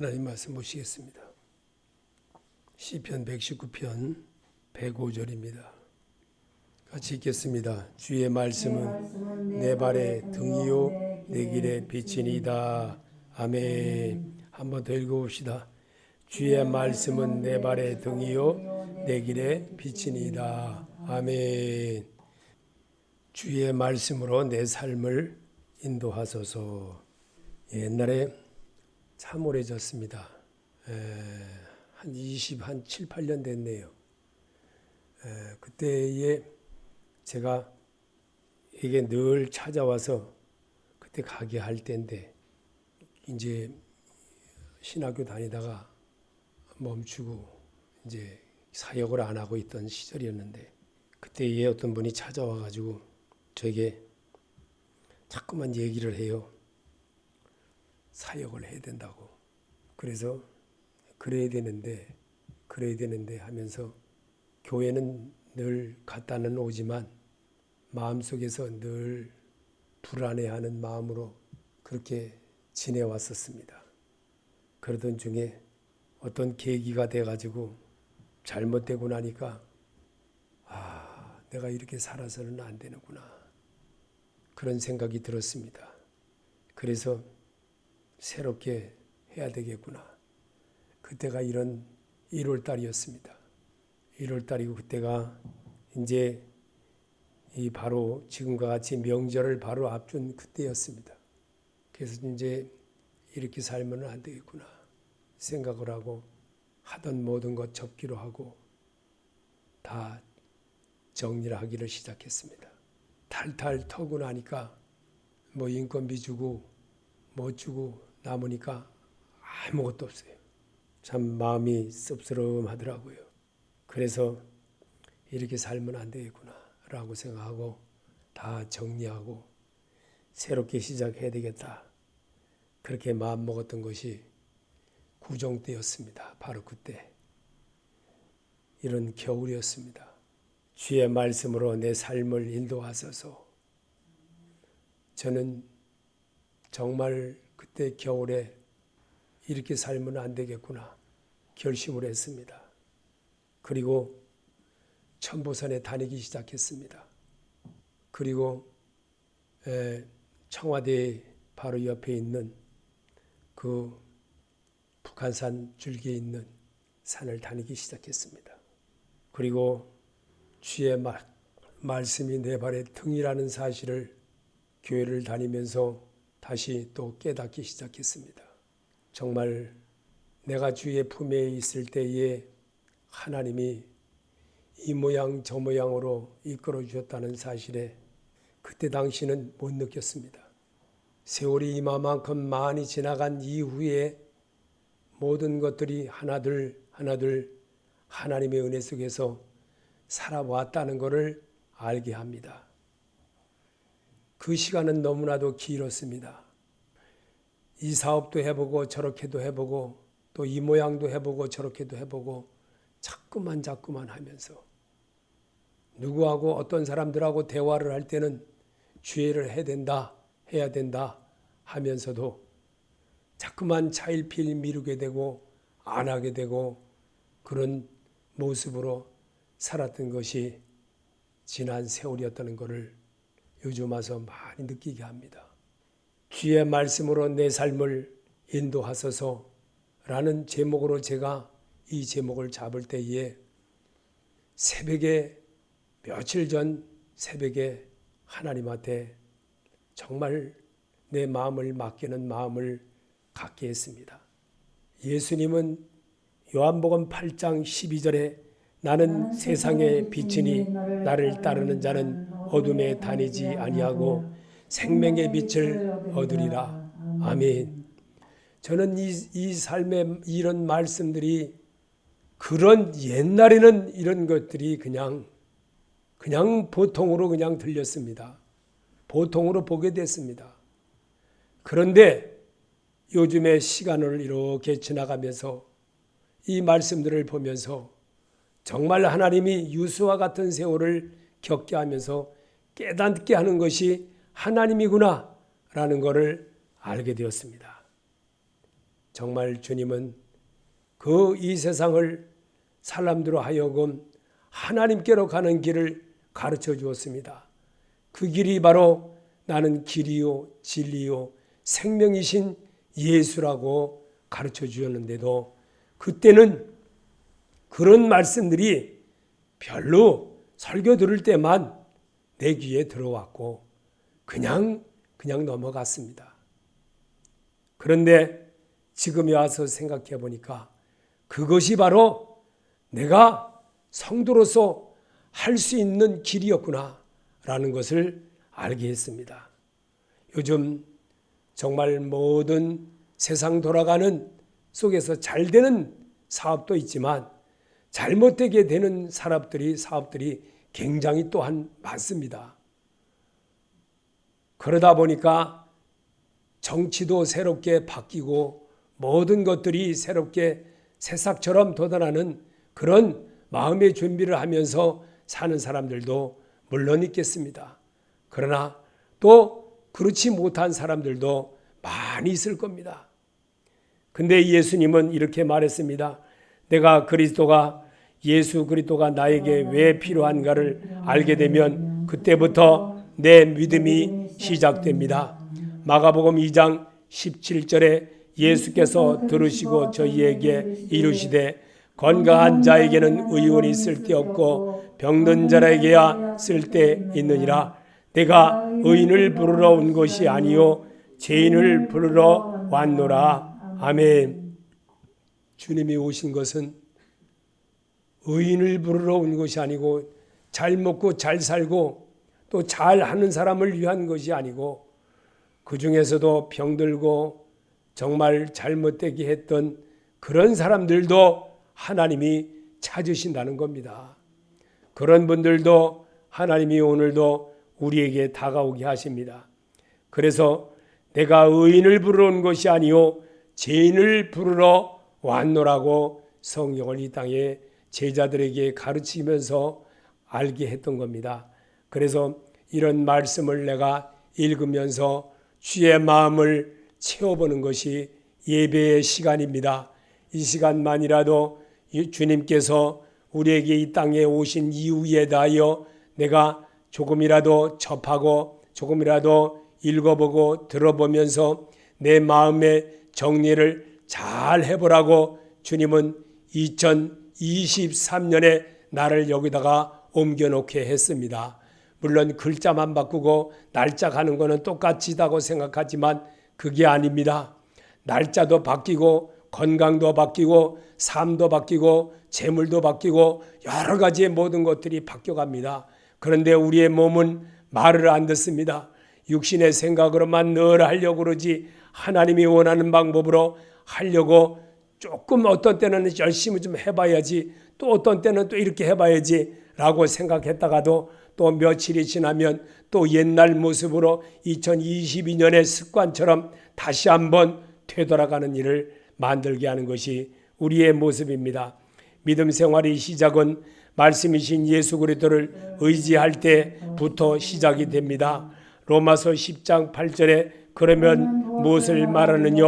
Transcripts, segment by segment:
하나님 말씀 보시겠습니다. 시편 119편 105절입니다. 같이 읽겠습니다. 주의 말씀은 내 발의 등이요 내 길의 빛이니이다. 아멘. 한번 더 읽어봅시다. 주의 말씀은 내 발의 등이요 내 길의 빛이니이다. 아멘. 주의 말씀으로 내 삶을 인도하소서. 옛날에 참 오래졌습니다. 한 7, 8년 됐네요. 그때에 제가 이게 늘 찾아와서 그때 가게 할 때인데 이제 신학교 다니다가 멈추고 이제 사역을 안 하고 있던 시절이었는데 그때에 어떤 분이 찾아와 가지고 저에게 자꾸만 얘기를 해요. 사역을 해야 된다고. 그래서 그래야 되는데 하면서 교회는 늘 갔다는 오지만 마음속에서 늘 불안해하는 마음으로 그렇게 지내왔었습니다. 그러던 중에 어떤 계기가 돼가지고 잘못되고 나니까 내가 이렇게 살아서는 안 되는구나. 그런 생각이 들었습니다. 그래서 새롭게 해야 되겠구나. 그때가 이런 1월 달이었습니다. 1월 달이고 그때가 이제 이 바로 지금과 같이 명절을 바로 앞둔 그때였습니다. 그래서 이제 이렇게 살면 안 되겠구나 생각을 하고 하던 모든 것 접기로 하고 다 정리를 하기를 시작했습니다. 탈탈 털고 나니까 뭐 인건비 주고 뭐 주고 남으니까 아무것도 없어요. 참 마음이 씁쓸하더라고요. 그래서 이렇게 살면 안 되겠구나 라고 생각하고 다 정리하고 새롭게 시작해야 되겠다. 그렇게 마음 먹었던 것이 구정 때였습니다. 바로 그때. 이런 겨울이었습니다. 주의 말씀으로 내 삶을 인도하소서. 저는 정말 그때 겨울에 이렇게 살면 안 되겠구나 결심을 했습니다. 그리고 천보산에 다니기 시작했습니다. 그리고 청와대 바로 옆에 있는 그 북한산 줄기에 있는 산을 다니기 시작했습니다. 그리고 주의 말씀이 내 발의 등이라는 사실을 교회를 다니면서 다시 또 깨닫기 시작했습니다. 정말 내가 주의 품에 있을 때에 하나님이 이 모양 저 모양으로 이끌어 주셨다는 사실에 그때 당시는 못 느꼈습니다. 세월이 이만큼 많이 지나간 이후에 모든 것들이 하나둘 하나님의 은혜 속에서 살아왔다는 것을 알게 합니다. 그 시간은 너무나도 길었습니다. 이 사업도 해보고 저렇게도 해보고 또 이 모양도 해보고 저렇게도 해보고 자꾸만 하면서 누구하고 어떤 사람들하고 대화를 할 때는 주의를 해야 된다 하면서도 자꾸만 차일피일 미루게 되고 안 하게 되고 그런 모습으로 살았던 것이 지난 세월이었다는 것을 요즘 와서 많이 느끼게 합니다. 주의 말씀으로 내 삶을 인도하소서라는 제목으로 제가 이 제목을 잡을 때에 새벽에 며칠 전 새벽에 하나님한테 정말 내 마음을 맡기는 마음을 갖게 했습니다. 예수님은 요한복음 8장 12절에 나는 세상의 빛이니 나를 따르는 자는 어둠에 다니지 아니하고 생명의 빛을 얻으리라. 아멘. 저는 이 삶의 이런 말씀들이 그런 옛날에는 이런 것들이 그냥 보통으로 그냥 들렸습니다. 보통으로 보게 됐습니다. 그런데 요즘에 시간을 이렇게 지나가면서 이 말씀들을 보면서 정말 하나님이 유수와 같은 세월을 겪게 하면서 깨닫게 하는 것이 하나님이구나 라는 것을 알게 되었습니다. 정말 주님은 그 이 세상을 사람들로 하여금 하나님께로 가는 길을 가르쳐 주었습니다. 그 길이 바로 나는 길이요 진리요 생명이신 예수라고 가르쳐 주었는데도 그때는 그런 말씀들이 별로 설교 들을 때만 내 귀에 들어왔고 그냥 넘어갔습니다. 그런데 지금에 와서 생각해 보니까 그것이 바로 내가 성도로서 할 수 있는 길이었구나라는 것을 알게 했습니다. 요즘 정말 모든 세상 돌아가는 속에서 잘 되는 사업도 있지만 잘못되게 되는 사업들이 굉장히 또한 많습니다. 그러다 보니까 정치도 새롭게 바뀌고 모든 것들이 새롭게 새싹처럼 돋아나는 그런 마음의 준비를 하면서 사는 사람들도 물론 있겠습니다. 그러나 또 그렇지 못한 사람들도 많이 있을 겁니다. 근데 예수님은 이렇게 말했습니다. 내가 예수 그리스도가 나에게 왜 필요한가를 알게 되면 그때부터 내 믿음이 시작됩니다. 마가복음 2장 17절에 예수께서 들으시고 저희에게 이르시되 건강한 자에게는 의원이 쓸데없고 병든 자에게야 쓸데있느니라. 내가 의인을 부르러 온 것이 아니요 죄인을 부르러 왔노라. 아멘. 주님이 오신 것은 의인을 부르러 온 것이 아니고 잘 먹고 잘 살고 또 잘하는 사람을 위한 것이 아니고 그 중에서도 병들고 정말 잘못되게 했던 그런 사람들도 하나님이 찾으신다는 겁니다. 그런 분들도 하나님이 오늘도 우리에게 다가오게 하십니다. 그래서 내가 의인을 부르러 온 것이 아니요 죄인을 부르러 왔노라고 성경을 이 땅에 제자들에게 가르치면서 알게 했던 겁니다. 그래서 이런 말씀을 내가 읽으면서 주의 마음을 채워보는 것이 예배의 시간입니다. 이 시간만이라도 주님께서 우리에게 이 땅에 오신 이유에 대하여 내가 조금이라도 접하고 조금이라도 읽어보고 들어보면서 내 마음의 정리를 잘 해보라고 주님은 2023년에 나를 여기다가 옮겨놓게 했습니다. 물론 글자만 바꾸고 날짜 가는 거는 똑같이다고 생각하지만 그게 아닙니다. 날짜도 바뀌고 건강도 바뀌고 삶도 바뀌고 재물도 바뀌고 여러 가지의 모든 것들이 바뀌어갑니다. 그런데 우리의 몸은 말을 안 듣습니다. 육신의 생각으로만 늘 하려고 그러지 하나님이 원하는 방법으로 하려고 조금 어떤 때는 열심히 좀 해봐야지 또 어떤 때는 또 이렇게 해봐야지 라고 생각했다가도 또 며칠이 지나면 또 옛날 모습으로 2022년의 습관처럼 다시 한번 되돌아가는 일을 만들게 하는 것이 우리의 모습입니다. 믿음 생활의 시작은 말씀이신 예수 그리스도를 의지할 때부터 시작이 됩니다. 로마서 10장 8절에 그러면 무엇을 말하느냐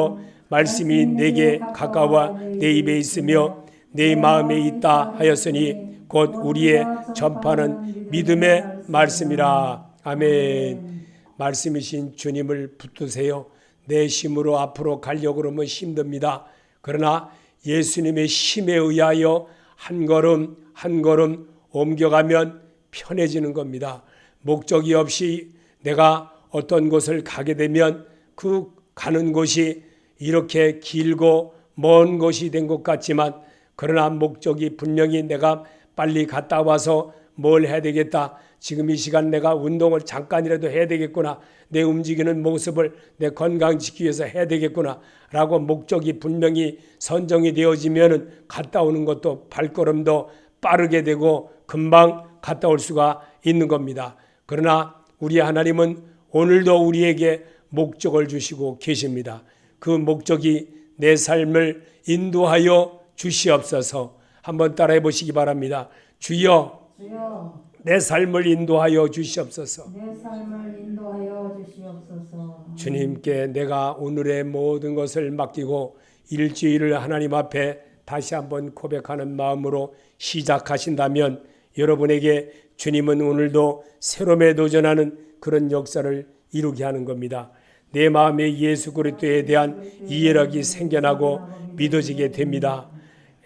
말씀이 내게 가까워 내 입에 있으며 내 마음에 있다 하였으니 곧 우리의 전파는 믿음의 말씀이라. 아멘. 말씀이신 주님을 붙드세요. 내 힘으로 앞으로 가려고 그러면 힘듭니다. 그러나 예수님의 힘에 의하여 한 걸음 한 걸음 옮겨가면 편해지는 겁니다. 목적이 없이 내가 어떤 곳을 가게 되면 그 가는 곳이 이렇게 길고 먼 곳이 된 것 같지만 그러나 목적이 분명히 내가 빨리 갔다 와서 뭘 해야 되겠다. 지금 이 시간 내가 운동을 잠깐이라도 해야 되겠구나. 내 움직이는 모습을 내 건강 지키기 위해서 해야 되겠구나. 라고 목적이 분명히 선정이 되어지면 갔다 오는 것도 발걸음도 빠르게 되고 금방 갔다 올 수가 있는 겁니다. 그러나 우리 하나님은 오늘도 우리에게 목적을 주시고 계십니다. 그 목적이 내 삶을 인도하여 주시옵소서. 한번 따라해 보시기 바랍니다. 주여, 내 삶을 인도하여 주시옵소서. 내 삶을 인도하여 주시옵소서. 주님께 내가 오늘의 모든 것을 맡기고 일주일을 하나님 앞에 다시 한번 고백하는 마음으로 시작하신다면 여러분에게 주님은 오늘도 새로움에 도전하는 그런 역사를 이루게 하는 겁니다. 내 마음에 예수 그리스도에 대한 이해력이 생겨나고 믿어지게 됩니다.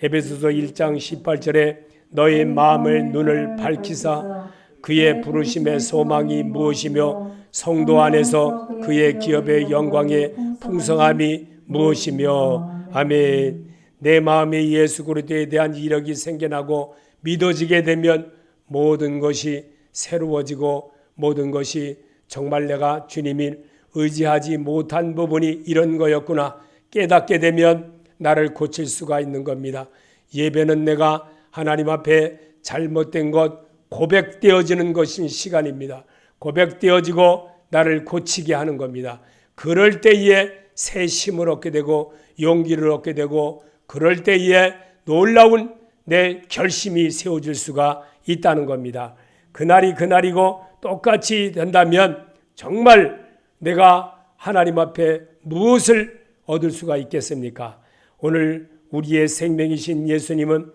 에베소서 1장 18절에 너의 마음을 눈을 밝히사 그의 부르심의 소망이 무엇이며 성도 안에서 그의 기업의 영광의 풍성함이 무엇이며 아멘. 내 마음에 예수 그리스도에 대한 이력이 생겨나고 믿어지게 되면 모든 것이 새로워지고 모든 것이 정말 내가 주님을 의지하지 못한 부분이 이런 거였구나 깨닫게 되면 나를 고칠 수가 있는 겁니다. 예배는 내가 하나님 앞에 잘못된 것 고백되어지는 것인 시간입니다. 고백되어지고 나를 고치게 하는 겁니다. 그럴 때에 새 힘을 얻게 되고 용기를 얻게 되고 그럴 때에 놀라운 내 결심이 세워질 수가 있다는 겁니다. 그날이 그날이고 똑같이 된다면 정말 내가 하나님 앞에 무엇을 얻을 수가 있겠습니까? 오늘 우리의 생명이신 예수님은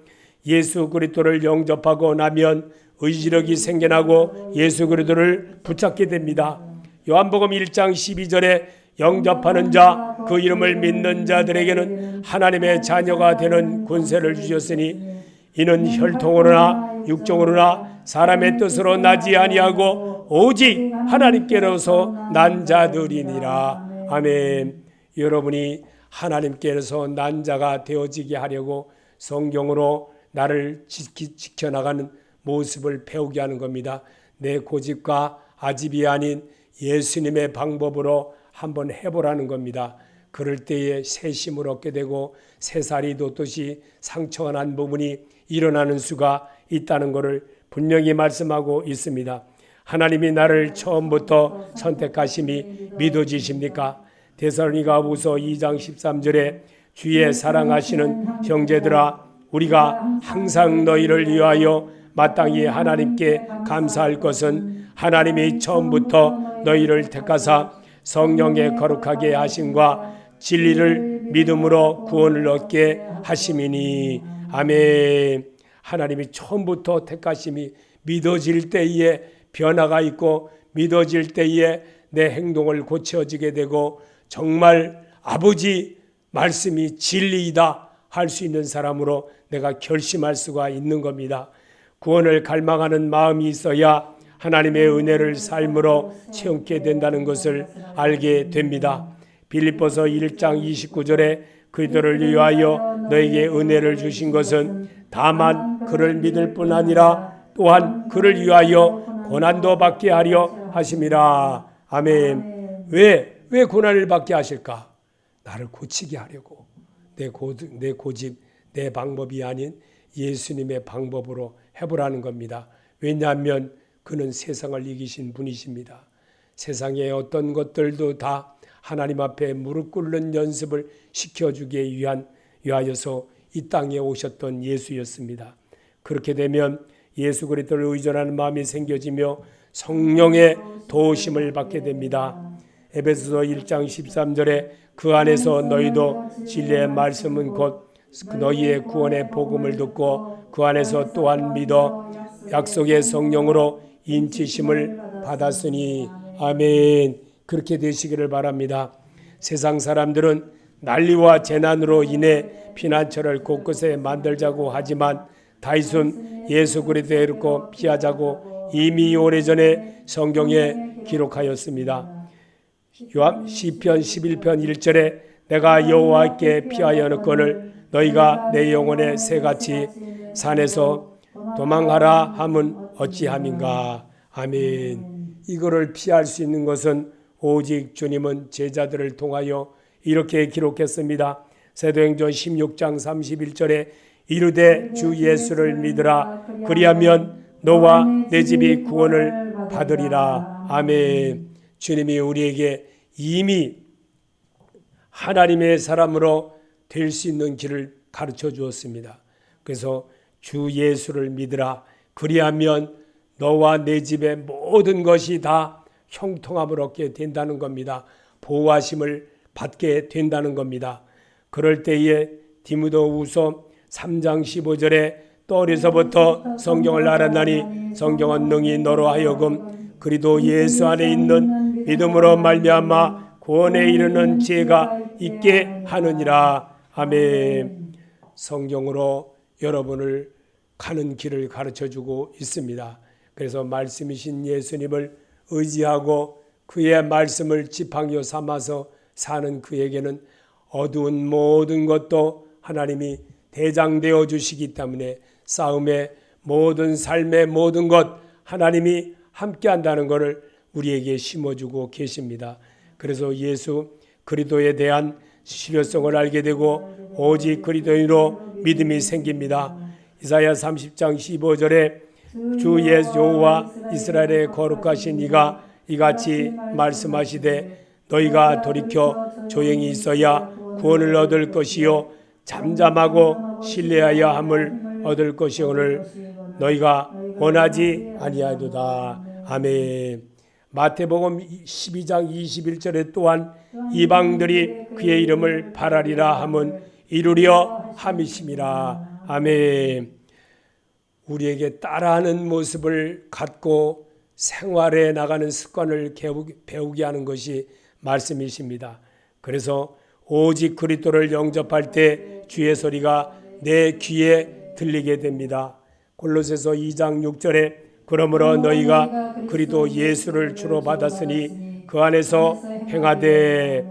예수 그리스도를 영접하고 나면 의지력이 생겨나고 예수 그리스도를 붙잡게 됩니다. 요한복음 1장 12절에 영접하는 자 그 이름을 믿는 자들에게는 하나님의 자녀가 되는 권세를 주셨으니 이는 혈통으로나 육정으로나 사람의 뜻으로 나지 아니하고 오직 하나님께로서 난 자들이니라. 아멘. 여러분이 하나님께로서 난 자가 되어지게 하려고 성경으로 나를 지켜나가는 모습을 배우게 하는 겁니다. 내 고집과 아집이 아닌 예수님의 방법으로 한번 해보라는 겁니다. 그럴 때에 새 힘을 얻게 되고 새살이 돋듯이 상처가 난 부분이 일어나는 수가 있다는 것을 분명히 말씀하고 있습니다. 하나님이 나를 처음부터 선택하심이 믿어지십니까? 데살로니가후서 2장 13절에 주의 사랑하시는 형제들아 우리가 항상 너희를 위하여 마땅히 하나님께 감사할 것은 하나님이 처음부터 너희를 택하사 성령의 거룩하게 하심과 진리를 믿음으로 구원을 얻게 하심이니 아멘. 하나님이 처음부터 택하심이 믿어질 때에 변화가 있고 믿어질 때에 내 행동을 고쳐지게 되고 정말 아버지 말씀이 진리이다 할 수 있는 사람으로 내가 결심할 수가 있는 겁니다. 구원을 갈망하는 마음이 있어야 하나님의 은혜를 삶으로 체험게 된다는 것을 알게 됩니다. 빌립보서 1장 29절에 그들을 위하여 너에게 은혜를 주신 것은 다만 그를 믿을 뿐 아니라 또한 그를 위하여 고난도 받게 하려 하심이라. 아멘. 왜 고난을 받게 하실까? 나를 고치게 하려고. 내 고집, 내 방법이 아닌 예수님의 방법으로 해보라는 겁니다. 왜냐하면 그는 세상을 이기신 분이십니다. 세상의 어떤 것들도 다 하나님 앞에 무릎 꿇는 연습을 시켜주기 위하여서 이 땅에 오셨던 예수였습니다. 그렇게 되면 예수 그리스도를 의존하는 마음이 생겨지며 성령의 도우심을 받게 됩니다. 에베소서 1장 13절에 그 안에서 너희도 진리의 말씀은 곧 너희의 구원의 복음을 듣고 그 안에서 또한 믿어 약속의 성령으로 인치심을 받았으니 아멘. 그렇게 되시기를 바랍니다. 세상 사람들은 난리와 재난으로 인해 피난처를 곳곳에 만들자고 하지만 다윗은 예수 그리스도에 이르고 피하자고 이미 오래전에 성경에 기록하였습니다. 시편 11편 1절에 내가 여호와께 피하여 넣거늘 너희가 내 영혼의 새같이 산에서 도망하라 함은 어찌함인가. 아멘. 이거를 피할 수 있는 것은 오직 주님은 제자들을 통하여 이렇게 기록했습니다. 사도행전 16장 31절에 이르되 주 예수를 믿으라 그리하면 너와 내 집이 구원을 받으리라. 아멘. 주님이 우리에게 이미 하나님의 사람으로 될 수 있는 길을 가르쳐 주었습니다. 그래서 주 예수를 믿으라 그리하면 너와 내 집의 모든 것이 다 형통함을 얻게 된다는 겁니다. 보호하심을 받게 된다는 겁니다. 그럴 때에 디모데후서 3장 15절에 또 어려서부터 성경을 알았나니 성경은 능히 너로 하여금 그리스도 예수 안에 있는 믿음으로 말미암아 구원에 이르는 지혜가 있게 하느니라. 아멘. 성경으로 여러분을 가는 길을 가르쳐주고 있습니다. 그래서 말씀이신 예수님을 의지하고 그의 말씀을 지팡이로 삼아서 사는 그에게는 어두운 모든 것도 하나님이 대장되어 주시기 때문에 싸움의 모든 삶의 모든 것 하나님이 함께한다는 것을 우리에게 심어주고 계십니다. 그래서 예수 그리스도에 대한 실효성을 알게 되고 오직 그리스도인으로 믿음이 생깁니다. 이사야 30장 15절에 주 여호와 이스라엘의 거룩하신 이가 이같이 말씀하시되 너희가 돌이켜 조용히 있어야 구원을 얻을 것이요 잠잠하고 신뢰하여 함을 얻을 것이오늘 너희가 원하지 아니하도다. 아멘. 마태복음 12장 21절에 또한 이방들이 그의 이름을 바라리라 함은 이루려 함이심이라. 아멘. 우리에게 따라하는 모습을 갖고 생활에 나가는 습관을 배우게 하는 것이 말씀이십니다. 그래서 오직 그리스도를 영접할 때 주의 소리가 내 귀에 들리게 됩니다. 골로새서 2장 6절에 그러므로 너희가 그리스도 예수를 주로 받았으니 그 안에서 행하되.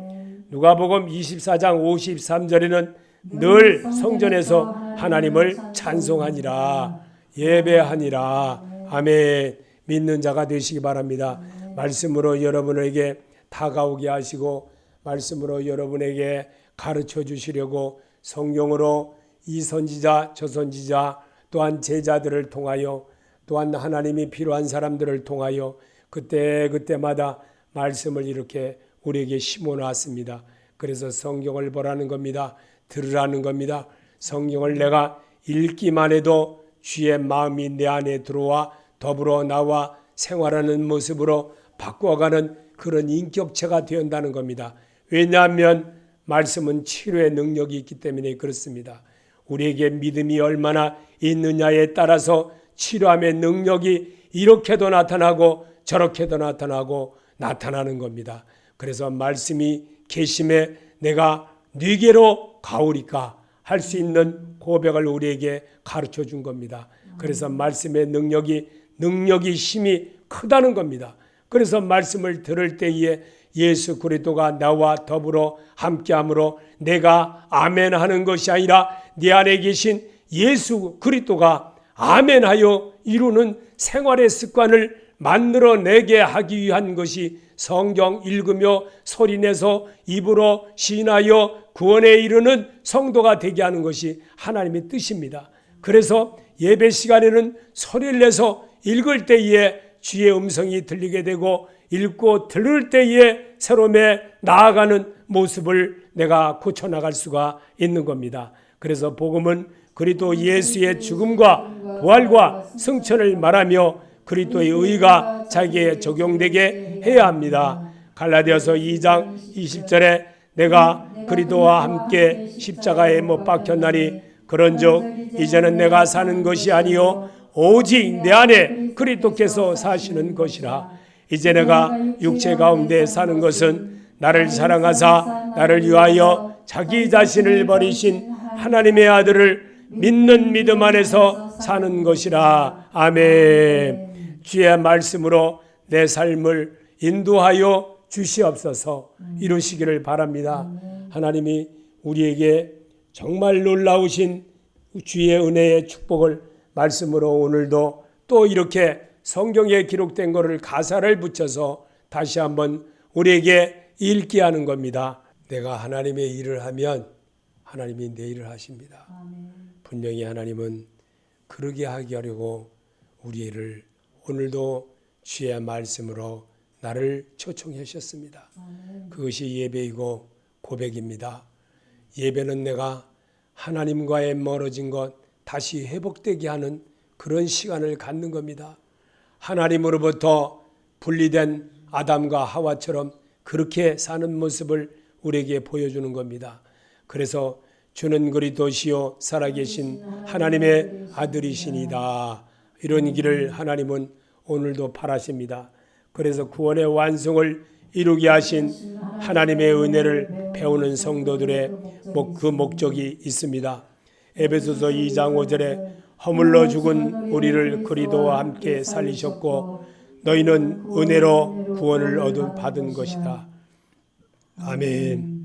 누가복음 24장 53절에는 늘 성전에서 하나님을 찬송하니라 예배하니라. 아멘. 믿는 자가 되시기 바랍니다. 말씀으로 여러분에게 다가오게 하시고 말씀으로 여러분에게 가르쳐 주시려고 성경으로 이 선지자 저 선지자 또한 제자들을 통하여 또한 하나님이 필요한 사람들을 통하여 그때마다 말씀을 이렇게 우리에게 심어놨습니다. 그래서 성경을 보라는 겁니다. 들으라는 겁니다. 성경을 내가 읽기만 해도 주의 마음이 내 안에 들어와 더불어 나와 생활하는 모습으로 바꿔가는 그런 인격체가 되었다는 겁니다. 왜냐하면 말씀은 치료의 능력이 있기 때문에 그렇습니다. 우리에게 믿음이 얼마나 있느냐에 따라서 치료함의 능력이 이렇게도 나타나고 저렇게도 나타나고 나타나는 겁니다. 그래서 말씀이 계심에 내가 네게로 가오리까 할 수 있는 고백을 우리에게 가르쳐 준 겁니다. 그래서 말씀의 능력이 힘이 크다는 겁니다. 그래서 말씀을 들을 때에 예수 그리스도가 나와 더불어 함께함으로 내가 아멘 하는 것이 아니라 내 안에 계신 예수 그리스도가 아멘하여 이루는 생활의 습관을 만들어내게 하기 위한 것이 성경 읽으며 소리내서 입으로 시인하여 구원에 이르는 성도가 되게 하는 것이 하나님의 뜻입니다. 그래서 예배 시간에는 소리를 내서 읽을 때에 주의 음성이 들리게 되고 읽고 들을 때에 새로움에 나아가는 모습을 내가 고쳐나갈 수가 있는 겁니다. 그래서 복음은 그리스도 예수의 죽음과 부활과 승천을 말하며 그리스도의 의가 자기에 적용되게 해야 합니다. 갈라디아서 2장 20절에 내가 그리스도와 함께 십자가에 못 박혔나니 그런즉 이제는 내가 사는 것이 아니요 오직 내 안에 그리스도께서 사시는 것이라. 이제 내가 육체 가운데 사는 것은 나를 사랑하사 나를 위하여 자기 자신을 버리신 하나님의 아들을 믿는 믿음 안에서 사는 것이라. 아멘. 주의 말씀으로 내 삶을 인도하여 주시옵소서. 이루시기를 바랍니다. 하나님이 우리에게 정말 놀라우신 주의 은혜의 축복을 말씀으로 오늘도 또 이렇게 성경에 기록된 것을 가사를 붙여서 다시 한번 우리에게 읽게 하는 겁니다. 내가 하나님의 일을 하면 하나님이 내 일을 하십니다. 분명히 하나님은 그러게 하게 하려고 우리를 오늘도 주의 말씀으로 나를 초청하셨습니다. 그것이 예배이고 고백입니다. 예배는 내가 하나님과의 멀어진 것 다시 회복되게 하는 그런 시간을 갖는 겁니다. 하나님으로부터 분리된 아담과 하와처럼 그렇게 사는 모습을 우리에게 보여주는 겁니다. 그래서 주는 그리스도시요 살아계신 하나님의 아들이시니다. 이런 길을 하나님은 오늘도 바라십니다. 그래서 구원의 완성을 이루게 하신 하나님의 은혜를 배우는 성도들의 그 목적이 있습니다. 에베소서 2장 5절에 허물러 죽은 우리를 그리스도와 함께 살리셨고 너희는 은혜로 구원을 받은 것이다. 아멘.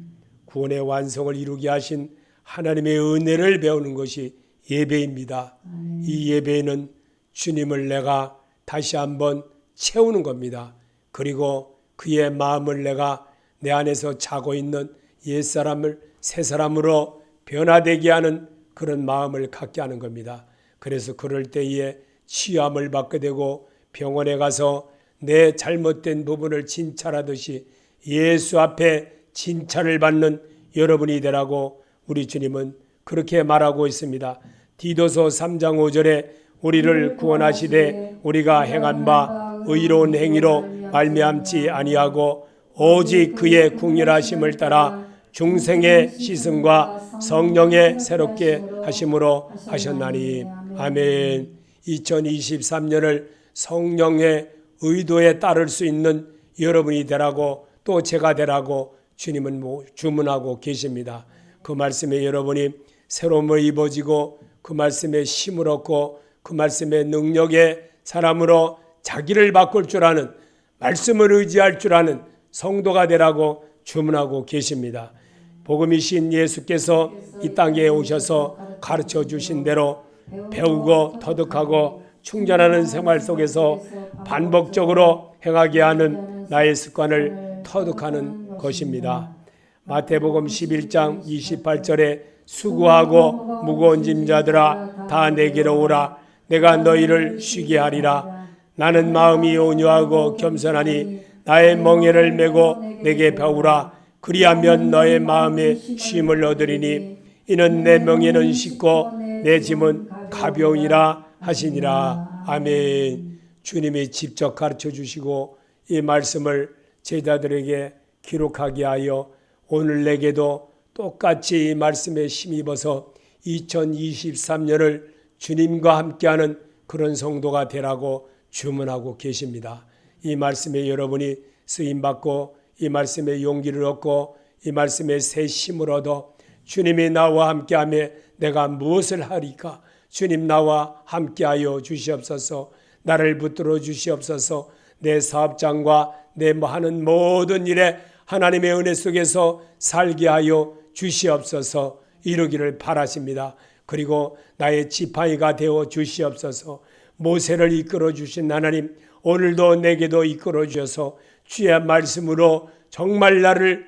구원의 완성을 이루게 하신 하나님의 은혜를 배우는 것이 예배입니다. 이 예배는 주님을 내가 다시 한번 채우는 겁니다. 그리고 그의 마음을 내가 내 안에서 자고 있는 옛사람을 새 사람으로 변화되게 하는 그런 마음을 갖게 하는 겁니다. 그래서 그럴 때에 치유함을 받게 되고 병원에 가서 내 잘못된 부분을 진찰하듯이 예수 앞에 진찰을 받는 여러분이 되라고 우리 주님은 그렇게 말하고 있습니다. 디도서 3장 5절에 우리를 구원하시되 우리가 행한 바 의로운 행위로 말미암지 아니하고 오직 그의 궁휼하심을 따라 중생의 시승과 성령의 새롭게 하심으로 하셨나니. 아멘. 2023년을 성령의 의도에 따를 수 있는 여러분이 되라고 또 제가 되라고 주님은 주문하고 계십니다. 그 말씀에 여러분이 새로움을 입어지고 그 말씀에 힘을 얻고 그 말씀의 능력의 사람으로 자기를 바꿀 줄 아는, 말씀을 의지할 줄 아는 성도가 되라고 주문하고 계십니다. 복음이신 예수께서 이 땅에 오셔서 가르쳐 주신 대로 배우고 터득하고 충전하는 생활 속에서 반복적으로 행하게 하는 나의 습관을 터득하는 것입니다. 마태복음 11장 28절에 수고하고 무거운 짐자들아 다 내게로 오라. 내가 너희를 쉬게 하리라. 나는 마음이 온유하고 겸손하니 나의 멍에를 메고 내게 배우라. 그리하면 너의 마음에 쉼을 얻으리니 이는 내 멍에는 쉽고 내 짐은 가벼우니라 하시니라. 아멘. 주님이 직접 가르쳐 주시고 이 말씀을 제자들에게 기록하게 하여 오늘 내게도 똑같이 이 말씀에 힘입어서 2023년을 주님과 함께하는 그런 성도가 되라고 주문하고 계십니다. 이 말씀에 여러분이 쓰임받고 이 말씀에 용기를 얻고 이 말씀에 새 힘을 얻어 주님이 나와 함께하며 내가 무엇을 하리까? 주님 나와 함께하여 주시옵소서. 나를 붙들어 주시옵소서. 내 사업장과 내 하는 모든 일에 하나님의 은혜 속에서 살게 하여 주시옵소서. 이루기를 바라십니다. 그리고 나의 지팡이가 되어 주시옵소서. 모세를 이끌어 주신 하나님, 오늘도 내게도 이끌어 주셔서 주의 말씀으로 정말 나를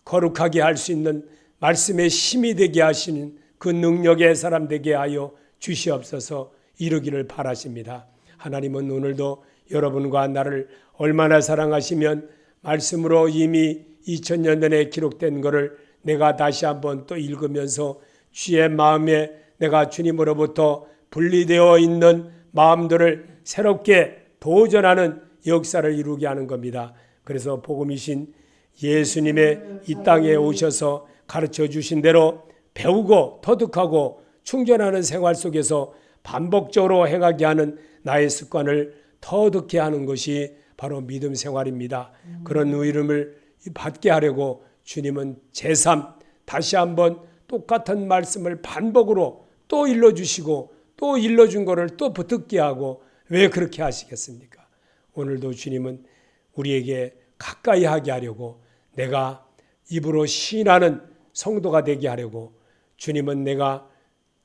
거룩하게 할 수 있는 말씀의 힘이 되게 하시는 그 능력의 사람 되게 하여 주시옵소서. 이루기를 바라십니다. 하나님은 오늘도 여러분과 나를 얼마나 사랑하시면 말씀으로 이미 2000년 전에 기록된 것을 내가 다시 한번 또 읽으면서 주의 마음에 내가 주님으로부터 분리되어 있는 마음들을 새롭게 도전하는 역사를 이루게 하는 겁니다. 그래서 복음이신 예수님의 이 땅에 오셔서 가르쳐 주신 대로 배우고 터득하고 충전하는 생활 속에서 반복적으로 행하게 하는 나의 습관을 터득케 하는 것이 바로 믿음 생활입니다. 그런 의름을 받게 하려고 주님은 제3 다시 한번 똑같은 말씀을 반복으로 또 일러주시고 또 일러준 것을 또 붙듣게 하고 왜 그렇게 하시겠습니까? 오늘도 주님은 우리에게 가까이 하게 하려고 내가 입으로 시인하는 성도가 되게 하려고 주님은 내가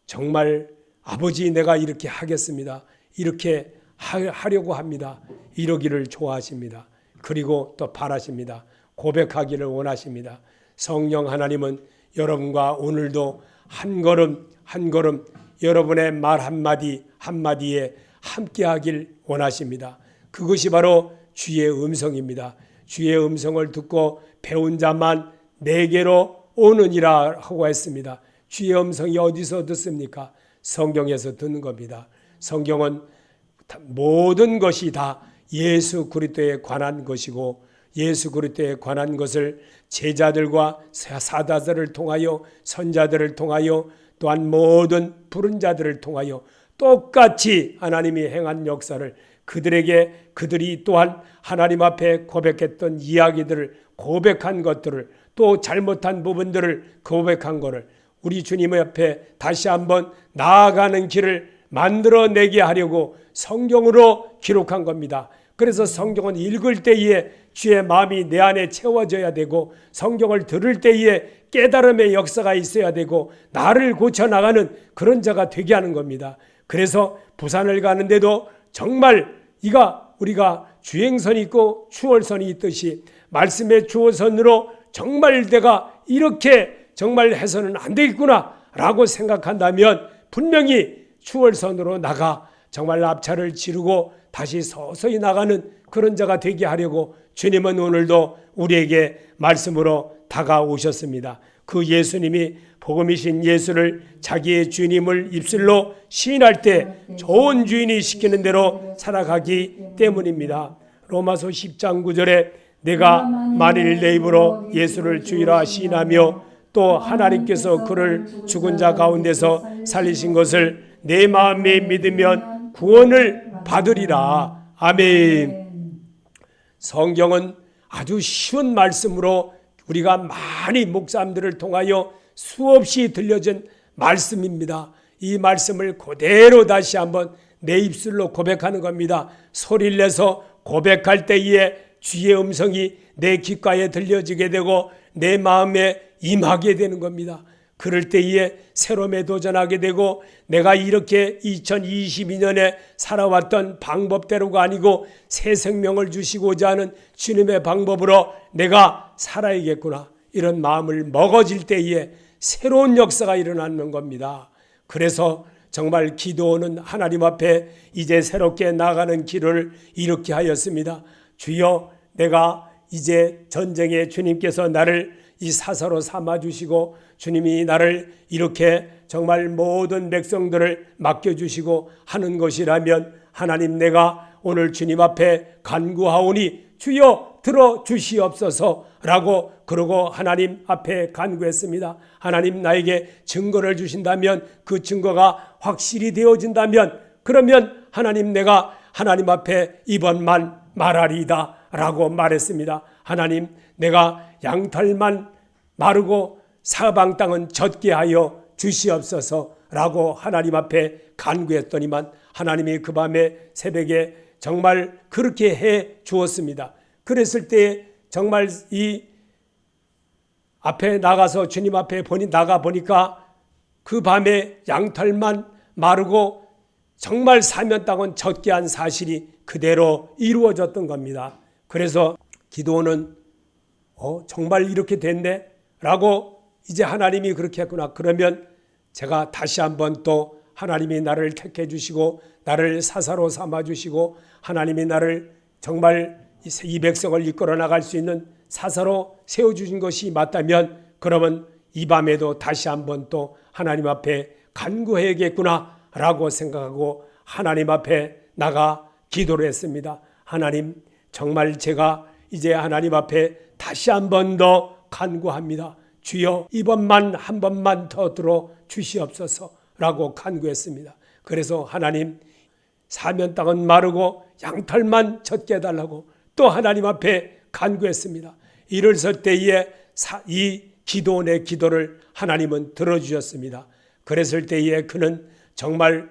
정말 아버지 내가 이렇게 하겠습니다. 이렇게 하려고 합니다. 이러기를 좋아하십니다. 그리고 또 바라십니다. 고백하기를 원하십니다. 성령 하나님은 여러분과 오늘도 한 걸음 한 걸음 여러분의 말 한마디 한마디에 함께하길 원하십니다. 그것이 바로 주의 음성입니다. 주의 음성을 듣고 배운 자만 내게로 오느니라 하고 했습니다. 주의 음성이 어디서 듣습니까? 성경에서 듣는 겁니다. 성경은 모든 것이 다 예수 그리스도에 관한 것이고 예수 그리스도에 관한 것을 제자들과 사도들을 통하여 선자들을 통하여 또한 모든 부른 자들을 통하여 똑같이 하나님이 행한 역사를 그들이 또한 하나님 앞에 고백했던 이야기들을 고백한 것들을 또 잘못한 부분들을 고백한 것을 우리 주님 앞에 다시 한번 나아가는 길을 만들어내게 하려고 성경으로 기록한 겁니다. 그래서 성경은 읽을 때에 주의 마음이 내 안에 채워져야 되고 성경을 들을 때에 깨달음의 역사가 있어야 되고 나를 고쳐나가는 그런 자가 되게 하는 겁니다. 그래서 부산을 가는데도 정말 우리가 주행선이 있고 추월선이 있듯이 말씀의 추월선으로 정말 내가 이렇게 정말 해서는 안 되겠구나 라고 생각한다면 분명히 추월선으로 나가 정말 앞차를 지르고 다시 서서히 나가는 그런 자가 되게 하려고 주님은 오늘도 우리에게 말씀으로 다가오셨습니다. 그 예수님이 복음이신 예수를 자기의 주님을 입술로 시인할 때 좋은 주인이 시키는 대로 살아가기 때문입니다. 로마서 10장 9절에 내가 만일 내 입으로 예수를 주이라 시인하며 또 하나님께서 그를 죽은 자 가운데서 살리신 것을 내 마음에 믿으면 구원을 받으리라. 아멘. 성경은 아주 쉬운 말씀으로 우리가 많이 목사님들을 통하여 수없이 들려준 말씀입니다. 이 말씀을 그대로 다시 한번 내 입술로 고백하는 겁니다. 소리를 내서 고백할 때에 주의 음성이 내 귓가에 들려지게 되고 내 마음에 임하게 되는 겁니다. 그럴 때에 새로움에 도전하게 되고 내가 이렇게 2022년에 살아왔던 방법대로가 아니고 새 생명을 주시고자 하는 주님의 방법으로 내가 살아야겠구나 이런 마음을 먹어질 때에 새로운 역사가 일어나는 겁니다. 그래서 정말 기도는 하나님 앞에 이제 새롭게 나가는 길을 이렇게 하였습니다. 주여 내가 이제 전쟁에 주님께서 나를 이 사사로 삼아주시고 주님이 나를 이렇게 정말 모든 백성들을 맡겨주시고 하는 것이라면 하나님 내가 오늘 주님 앞에 간구하오니 주여 들어주시옵소서 라고 그러고 하나님 앞에 간구했습니다. 하나님 나에게 증거를 주신다면 그 증거가 확실히 되어진다면 그러면 하나님 내가 하나님 앞에 이번만 말하리이다 라고 말했습니다. 하나님 내가 양털만 마르고 사방 땅은 젖게 하여 주시옵소서 라고 하나님 앞에 간구했더니만 하나님이 그 밤에 새벽에 정말 그렇게 해 주었습니다. 그랬을 때 정말 이 앞에 나가서 주님 앞에 나가 보니까 그 밤에 양털만 마르고 정말 사면 땅은 젖게 한 사실이 그대로 이루어졌던 겁니다. 그래서 기도는 정말 이렇게 됐네 라고 이제 하나님이 그렇게 했구나. 그러면 제가 다시 한번 또 하나님이 나를 택해 주시고 나를 사사로 삼아 주시고 하나님이 나를 정말 이 백성을 이끌어 나갈 수 있는 사사로 세워주신 것이 맞다면 그러면 이 밤에도 다시 한번 또 하나님 앞에 간구해야겠구나 라고 생각하고 하나님 앞에 나가 기도를 했습니다. 하나님 정말 제가 이제 하나님 앞에 다시 한 번 더 간구합니다. 주여 이번만 한 번만 더 들어 주시옵소서 라고 간구했습니다. 그래서 하나님 사면 땅은 마르고 양털만 젖게 해달라고 또 하나님 앞에 간구했습니다. 이를 설 때에 이 기도원의 기도를 하나님은 들어주셨습니다. 그랬을 때에 그는 정말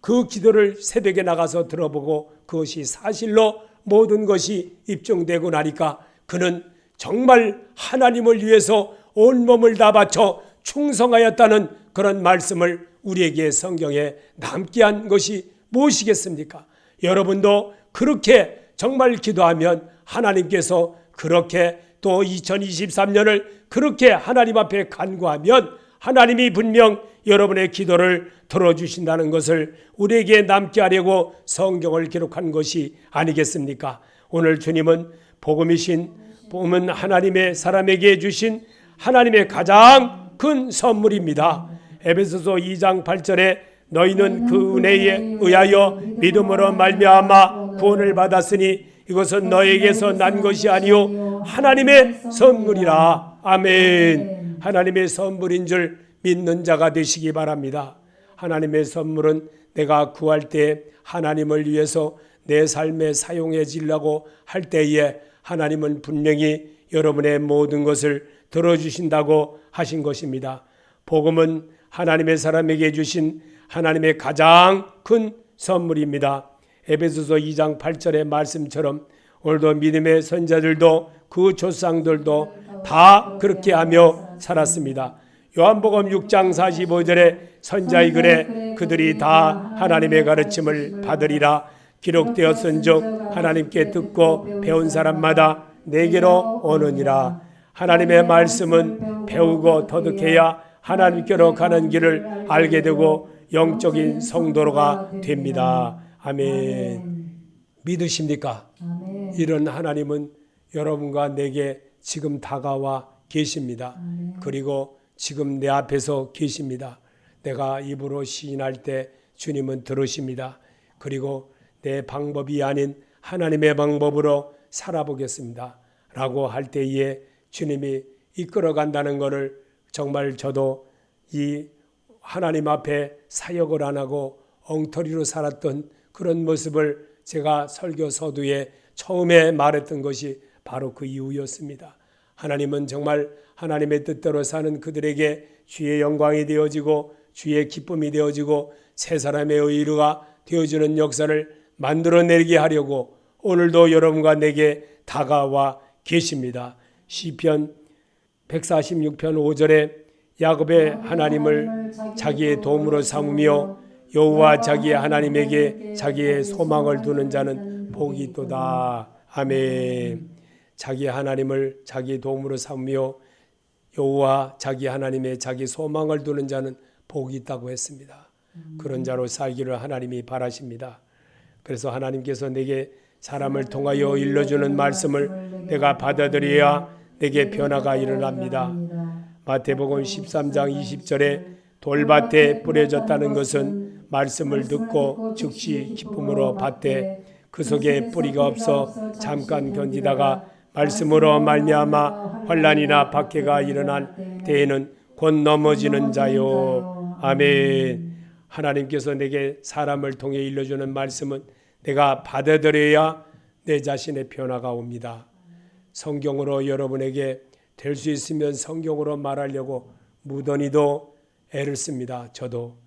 그 기도를 새벽에 나가서 들어보고 그것이 사실로 모든 것이 입증되고 나니까 그는 정말 하나님을 위해서 온몸을 다 바쳐 충성하였다는 그런 말씀을 우리에게 성경에 남게 한 것이 무엇이겠습니까? 여러분도 그렇게 정말 기도하면 하나님께서 그렇게 또 2023년을 그렇게 하나님 앞에 간구하면 하나님이 분명 여러분의 기도를 들어주신다는 것을 우리에게 남게 하려고 성경을 기록한 것이 아니겠습니까? 오늘 주님은 복음은 하나님의 사람에게 주신 하나님의 가장 큰 선물입니다. 에베소서 2장 8절에 너희는 그 은혜에 의하여 믿음으로 말미암아 구원을 받았으니 이것은 너에게서 난 것이 아니요 하나님의 선물이라. 아멘. 하나님의 선물인 줄 믿는 자가 되시기 바랍니다. 하나님의 선물은 내가 구할 때 하나님을 위해서 내 삶에 사용해지려고 할 때에 하나님은 분명히 여러분의 모든 것을 들어주신다고 하신 것입니다. 복음은 하나님의 사람에게 주신 하나님의 가장 큰 선물입니다. 에베소서 2장 8절의 말씀처럼 오늘도 믿음의 선자들도 그 조상들도 다 그렇게 하며 살았습니다. 요한복음 6장 45절에 선자의 글에 그들이 다 하나님의 가르침을 받으리라 기록되었은즉 하나님께 듣고 배운 사람마다 내게로 오느니라. 하나님의 말씀은 배우고 터득해야 하나님께로 가는 길을 알게 되고 영적인 성도가 됩니다. 아멘. 믿으십니까? 아멘. 이런 하나님은 여러분과 내게 지금 다가와 계십니다. 아멘. 그리고 지금 내 앞에서 계십니다. 내가 입으로 시인할 때 주님은 들으십니다. 그리고 내 방법이 아닌 하나님의 방법으로 살아보겠습니다 라고 할 때에 주님이 이끌어간다는 것을 정말 저도 이 하나님 앞에 사역을 안 하고 엉터리로 살았던 그런 모습을 제가 설교 서두에 처음에 말했던 것이 바로 그 이유였습니다. 하나님은 정말 하나님의 뜻대로 사는 그들에게 주의 영광이 되어지고 주의 기쁨이 되어지고 새 사람의 의의가 되어지는 역사를 만들어내게 하려고 오늘도 여러분과 내게 다가와 계십니다. 시편 146편 5절에 야곱의 하나님을 자기의 도움으로 삼으며 여호와 자기의 하나님에게 자기의 소망을 두는 자는 복이 있도다. 아멘. 자기 하나님을 자기 도움으로 삼으며 여호와 자기 하나님의 자기 소망을 두는 자는 복이 있다고 했습니다. 그런 자로 살기를 하나님이 바라십니다. 그래서 하나님께서 내게 사람을 통하여 일러주는 말씀을 내가 받아들여야 내게 변화가 일어납니다. 마태복음 13장 20절에 돌밭에 뿌려졌다는 것은 말씀을 듣고 즉시 기쁨으로 받되 그 속에 뿌리가 없어 잠깐 견디다가 말씀으로 말미암아 환난이나 박해가 일어난 때에는 곧 넘어지는 자요. 아멘. 하나님께서 내게 사람을 통해 일러주는 말씀은 내가 받아들여야 내 자신의 변화가 옵니다. 성경으로 여러분에게 될 수 있으면 성경으로 말하려고 무던히도 애를 씁니다. 저도.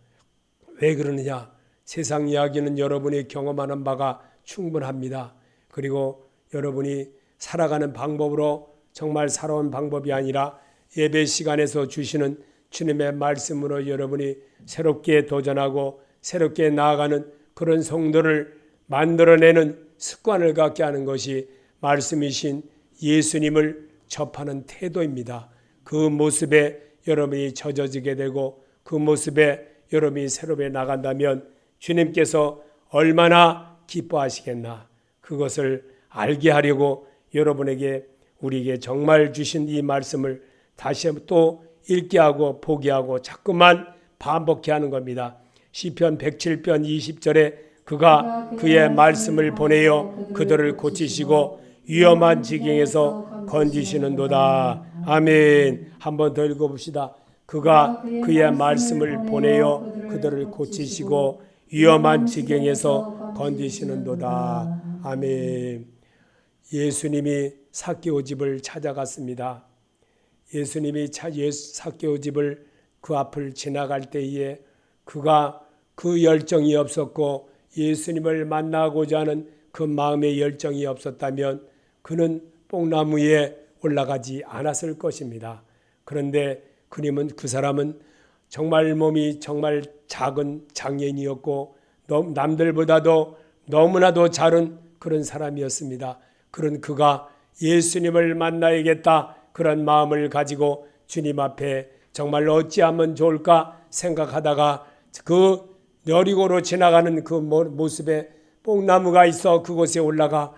왜 그러느냐? 세상 이야기는 여러분이 경험하는 바가 충분합니다. 그리고 여러분이 살아가는 방법으로 정말 살아온 방법이 아니라 예배 시간에서 주시는 주님의 말씀으로 여러분이 새롭게 도전하고 새롭게 나아가는 그런 성도를 만들어내는 습관을 갖게 하는 것이 말씀이신 예수님을 접하는 태도입니다. 그 모습에 여러분이 젖어지게 되고 그 모습에 여러분이 새롭게 나간다면 주님께서 얼마나 기뻐하시겠나. 그것을 알게 하려고 여러분에게 우리에게 정말 주신 이 말씀을 다시 또 읽게 하고 보게 하고 자꾸만 반복해 하는 겁니다. 시편 107편 20절에 그가 그의 말씀을 보내어 그들을 고치시고 위험한 지경에서 건지시는도다. 아멘. 한 번 더 읽어봅시다. 그가 그의 말씀을 보내어 그들을 고치시고 위험한 지경에서 건지시는도다. 아멘. 예수님이 삭개오 집을 찾아갔습니다. 예수님이 삭개오 집을 그 앞을 지나갈 때에 그가 그 열정이 없었고 예수님을 만나고자 하는 그 마음의 열정이 없었다면 그는 뽕나무에 올라가지 않았을 것입니다. 그런데 그 사람은 정말 몸이 정말 작은 장애인이었고 남들보다도 너무나도 작은 그런 사람이었습니다. 그런 그가 예수님을 만나야겠다 그런 마음을 가지고 주님 앞에 정말 어찌하면 좋을까 생각하다가 그 여리고로 지나가는 그 모습에 뽕나무가 있어 그곳에 올라가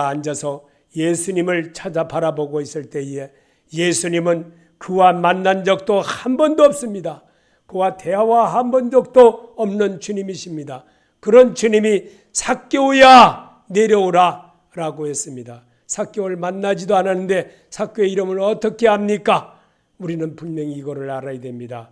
앉아서 예수님을 찾아 바라보고 있을 때에 예수님은 그와 만난 적도 한 번도 없습니다. 그와 대화한 번 적도 없는 주님이십니다. 그런 주님이 삭개오야 내려오라 라고 했습니다. 삭개오를 만나지도 않았는데 삭개오의 이름을 어떻게 압니까? 우리는 분명히 이거를 알아야 됩니다.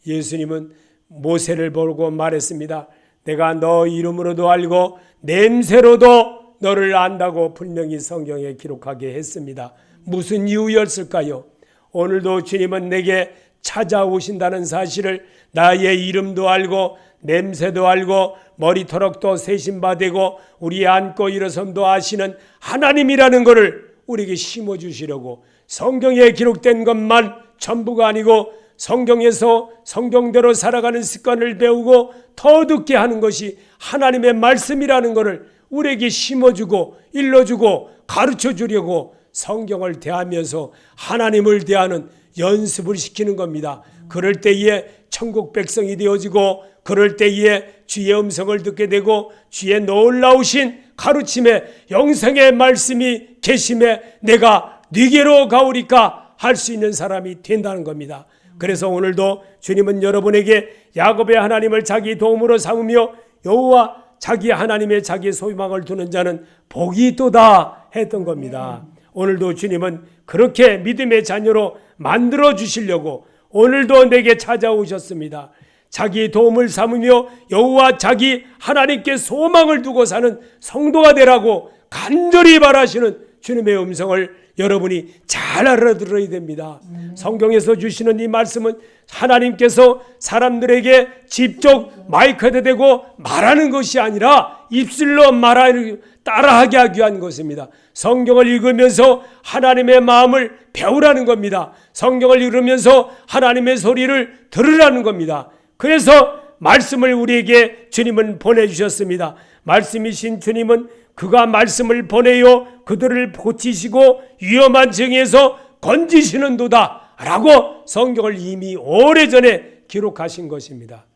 예수님은 모세를 보고 말했습니다. 내가 너 이름으로도 알고 냄새로도 너를 안다고 분명히 성경에 기록하게 했습니다. 무슨 이유였을까요? 오늘도 주님은 내게 찾아오신다는 사실을 나의 이름도 알고 냄새도 알고 머리털럭도 세신바되고 우리 앉고 일어섬도 아시는 하나님이라는 것을 우리에게 심어주시려고 성경에 기록된 것만 전부가 아니고 성경에서 성경대로 살아가는 습관을 배우고 터득게 하는 것이 하나님의 말씀이라는 것을 우리에게 심어주고 일러주고 가르쳐주려고 성경을 대하면서 하나님을 대하는 연습을 시키는 겁니다. 그럴 때에 천국 백성이 되어지고 그럴 때에 주의 음성을 듣게 되고 주의 놀라우신 가르침에 영생의 말씀이 계심에 내가 네게로 가오리까 할 수 있는 사람이 된다는 겁니다. 그래서 오늘도 주님은 여러분에게 야곱의 하나님을 자기 도움으로 삼으며 여호와 자기 하나님의 자기 소망을 두는 자는 복이 있도다 했던 겁니다. 오늘도 주님은 그렇게 믿음의 자녀로 만들어 주시려고 오늘도 내게 찾아오셨습니다. 자기 도움을 삼으며 여호와 자기 하나님께 소망을 두고 사는 성도가 되라고 간절히 바라시는 주님의 음성을 여러분이 잘 알아들어야 됩니다. 성경에서 주시는 이 말씀은 하나님께서 사람들에게 직접 마이크에 대고 말하는 것이 아니라 입술로 말하는 따라하게 하기 위한 것입니다. 성경을 읽으면서 하나님의 마음을 배우라는 겁니다. 성경을 읽으면서 하나님의 소리를 들으라는 겁니다. 그래서 말씀을 우리에게 주님은 보내주셨습니다. 말씀이신 주님은 그가 말씀을 보내요 그들을 고치시고 위험한 증에서 건지시는도다 라고 성경을 이미 오래전에 기록하신 것입니다.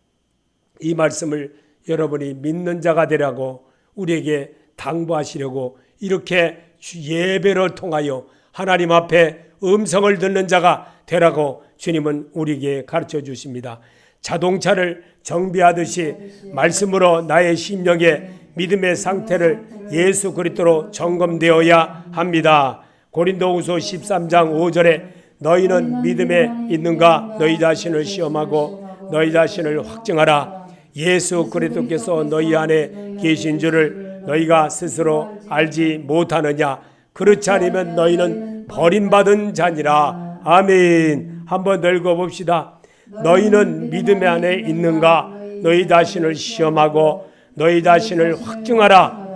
이 말씀을 여러분이 믿는 자가 되라고 우리에게 당부하시려고 이렇게 예배를 통하여 하나님 앞에 음성을 듣는 자가 되라고 주님은 우리에게 가르쳐 주십니다. 자동차를 정비하듯이 말씀으로 나의 심령의 믿음의 상태를 예수 그리스도로 점검되어야 합니다. 고린도후서 13장 5절에 너희는 믿음에 있는가 너희 자신을 시험하고 너희 자신을 확증하라. 예수 그리스도께서 너희 안에 계신 줄을 너희가 스스로 알지 못하느냐. 그렇지 않으면 너희는 버림받은 자니라. 아멘. 한번 더 읽어봅시다. 너희는 믿음 안에 있는가 너희 자신을 시험하고 너희 자신을 확증하라.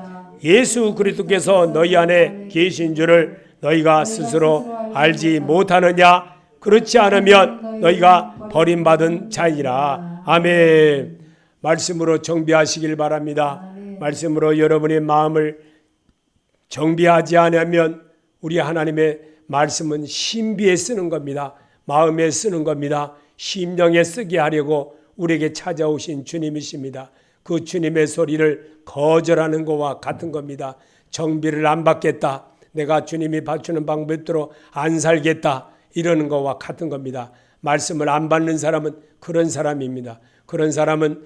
예수 그리스도께서 너희 안에 계신 줄을 너희가 스스로 알지 못하느냐. 그렇지 않으면 너희가 버림받은 자이라. 아멘. 말씀으로 정비하시길 바랍니다. 말씀으로 여러분의 마음을 정비하지 않으면 우리 하나님의 말씀은 신비에 쓰는 겁니다. 마음에 쓰는 겁니다. 심령에 쓰게 하려고 우리에게 찾아오신 주님이십니다. 그 주님의 소리를 거절하는 것과 같은 겁니다. 정비를 안 받겠다. 내가 주님이 받주는 방법대로 안 살겠다. 이러는 것과 같은 겁니다. 말씀을 안 받는 사람은 그런 사람입니다. 그런 사람은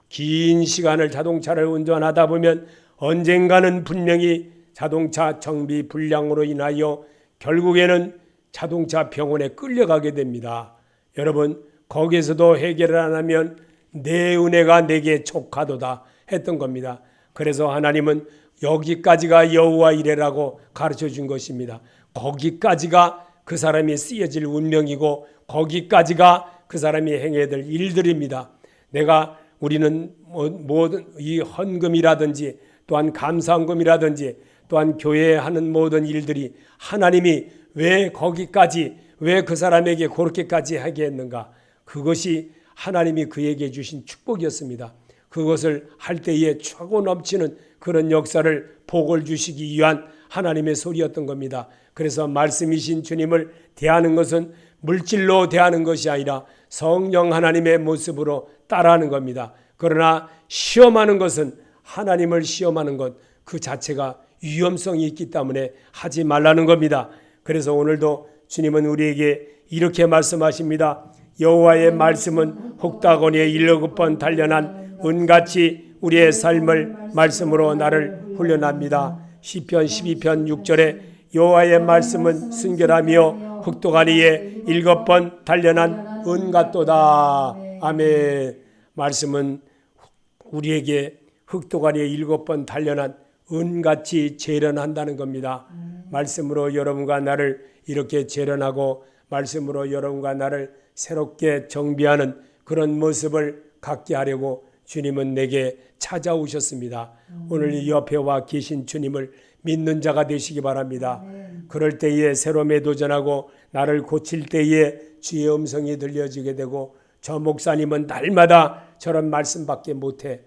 긴 시간을 자동차를 운전하다 보면 언젠가는 분명히 자동차 정비 불량으로 인하여 결국에는 자동차 병원에 끌려가게 됩니다. 여러분 거기에서도 해결을 안 하면 내 은혜가 내게 족하도다 했던 겁니다. 그래서 하나님은 여기까지가 여호와 이레라고 가르쳐 준 것입니다. 거기까지가 그 사람이 쓰여질 운명이고 거기까지가 그 사람이 행해야 될 일들입니다. 우리는 모든 이 헌금이라든지 또한 감사헌금이라든지 또한 교회에 하는 모든 일들이 하나님이 왜 거기까지 왜 그 사람에게 그렇게까지 하게 했는가. 그것이 하나님이 그에게 주신 축복이었습니다. 그것을 할 때에 차고 넘치는 그런 역사를 복을 주시기 위한 하나님의 소리였던 겁니다. 그래서 말씀이신 주님을 대하는 것은 물질로 대하는 것이 아니라 성령 하나님의 모습으로 따라하는 겁니다. 그러나 시험하는 것은 하나님을 시험하는 것 그 자체가 위험성이 있기 때문에 하지 말라는 겁니다. 그래서 오늘도 주님은 우리에게 이렇게 말씀하십니다. 여호와의 말씀은 혹다거니에 7번 단련한 은같이 우리의 삶을 말씀으로 나를 훈련합니다. 시편 12편 6절에 여호와의 말씀은 순결하며 흑독아리에 7번 단련한 은 같도다. 아멘. 말씀은 우리에게 흑독아리에 7번 단련한 은같이 재련한다는 겁니다. 말씀으로 여러분과 나를 이렇게 재련하고 말씀으로 여러분과 나를 새롭게 정비하는 그런 모습을 갖게 하려고 주님은 내게 찾아오셨습니다. 오늘 이 옆에 와 계신 주님을 믿는 자가 되시기 바랍니다. 그럴 때에 새로움에 도전하고 나를 고칠 때에 주의 음성이 들려지게 되고 저 목사님은 날마다 저런 말씀밖에 못해.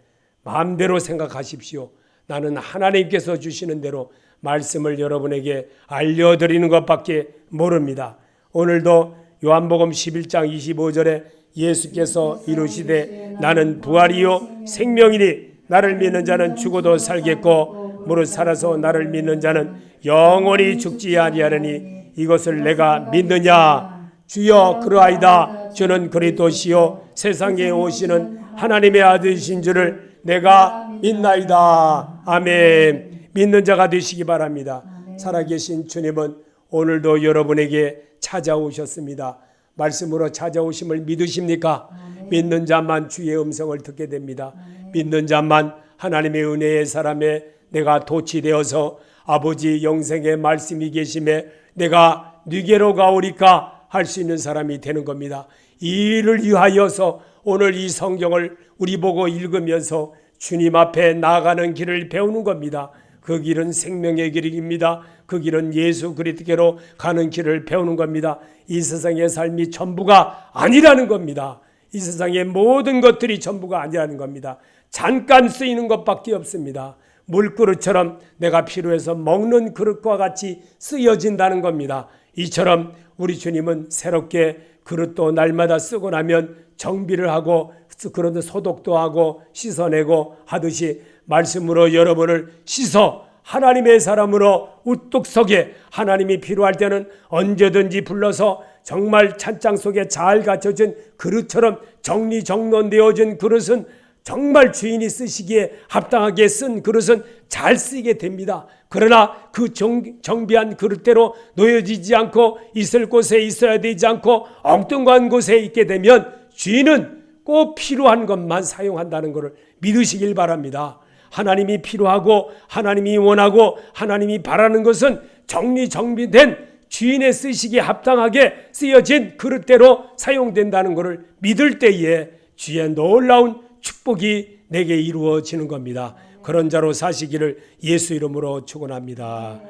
마음대로 생각하십시오. 나는 하나님께서 주시는 대로 말씀을 여러분에게 알려드리는 것밖에 모릅니다. 오늘도 요한복음 11장 25절에 예수께서 이르시되 나는 부활이요 생명이니 나를 믿는 자는 죽어도 살겠고 무릇 살아서 나를 믿는 자는 영원히 죽지 아니하리니 이것을 내가 믿느냐. 주여 그러하이다. 주는 그리스도시요 세상에 오시는 하나님의 아들이신 줄을 내가 믿나이다. 아멘. 믿는 자가 되시기 바랍니다. 살아계신 주님은 오늘도 여러분에게 찾아오셨습니다. 말씀으로 찾아오심을 믿으십니까? 믿는 자만 주의 음성을 듣게 됩니다. 믿는 자만 하나님의 은혜의 사람에 내가 도취되어서 아버지 영생의 말씀이 계심에 내가 네게로 가오리까 할 수 있는 사람이 되는 겁니다. 이 일을 위하여서 오늘 이 성경을 우리 보고 읽으면서 주님 앞에 나아가는 길을 배우는 겁니다. 그 길은 생명의 길입니다. 그 길은 예수 그리스도께로 가는 길을 배우는 겁니다. 이 세상의 삶이 전부가 아니라는 겁니다. 이 세상의 모든 것들이 전부가 아니라는 겁니다. 잠깐 쓰이는 것밖에 없습니다. 물그릇처럼 내가 필요해서 먹는 그릇과 같이 쓰여진다는 겁니다. 이처럼 우리 주님은 새롭게 그릇도 날마다 쓰고 나면 정비를 하고 그런데 소독도 하고 씻어내고 하듯이 말씀으로 여러분을 씻어 하나님의 사람으로 우뚝 서게 하나님이 필요할 때는 언제든지 불러서 정말 찬장 속에 잘 갖춰진 그릇처럼 정리정돈되어진 그릇은 정말 주인이 쓰시기에 합당하게 쓴 그릇은 잘 쓰이게 됩니다. 그러나 그 정비한 그릇대로 놓여지지 않고 있을 곳에 있어야 되지 않고 엉뚱한 곳에 있게 되면 주인은 꼭 필요한 것만 사용한다는 것을 믿으시길 바랍니다. 하나님이 필요하고 하나님이 원하고 하나님이 바라는 것은 정리정비된 주인의 쓰시기에 합당하게 쓰여진 그릇대로 사용된다는 것을 믿을 때에 주의 놀라운 축복이 내게 이루어지는 겁니다. 그런 자로 사시기를 예수 이름으로 축원합니다.